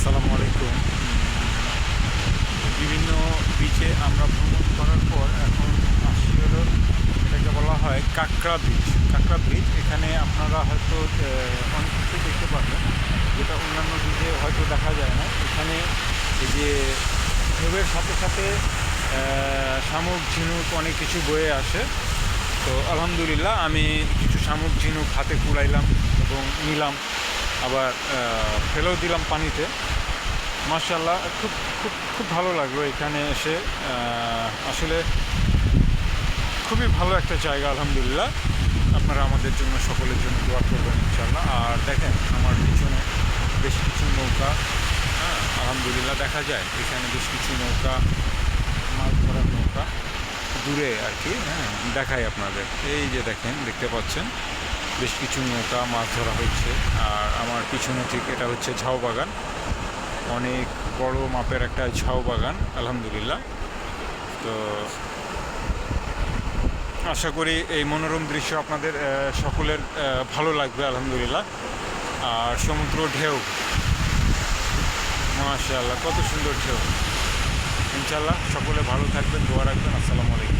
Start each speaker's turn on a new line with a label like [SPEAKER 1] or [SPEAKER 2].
[SPEAKER 1] আসসালামু আলাইকুম। বিভিন্ন বিচে আমরা ভ্রমণ করার পর এখন আসছি হলো এটাকে বলা হয় কাঁকড়া ব্রিজ। কাঁকড়া ব্রিজ এখানে আপনারা হয়তো অনেক কিছু দেখতে পারবেন, যেটা অন্যান্য ব্রিজে হয়তো দেখা যায় না। এখানে এই যে ঢেউয়ের সাথে সাথে শামুক ঝিনুক অনেক কিছু বয়ে আসে। তো আলহামদুলিল্লাহ আমি কিছু শামুক ঝিনুক হাতে কুড়াইলাম এবং নিলাম, আবার ফেলেও দিলাম পানিতে। মাশাআল্লাহ, খুব খুব খুব ভালো লাগলো এখানে এসে। আসলে খুবই ভালো একটা জায়গা আলহামদুলিল্লাহ। আপনারা আমাদের জন্য, সকলের জন্য দোয়া করবেন ইনশাআল্লাহ। আর দেখেন আমার পিছনে বেশ কিছু নৌকা, হ্যাঁ আলহামদুলিল্লাহ দেখা যায় এখানে বেশ কিছু নৌকা, মাছ ধরার নৌকা দূরে আর কি। হ্যাঁ দেখাই আপনাদের, এই যে দেখেন, দেখতে পাচ্ছেন বেশ কিছু নৌকা মাছ ধরা হচ্ছে। আর আমার পিছনে ঠিক এটা হচ্ছে ঝাউ বাগান, অনেক বড় মাপের একটা ঝাউ বাগান আলহামদুলিল্লাহ। তো আশা করি এই মনোরম দৃশ্য আপনাদের সকলের ভালো লাগবে আলহামদুলিল্লাহ। আর সমুদ্র ঢেউ, মাশাআল্লাহ কত সুন্দর ঢেউ। ইনশাআল্লাহ সকলে ভালো থাকবেন, দোয়া রাখবেন। আসসালামু আলাইকুম।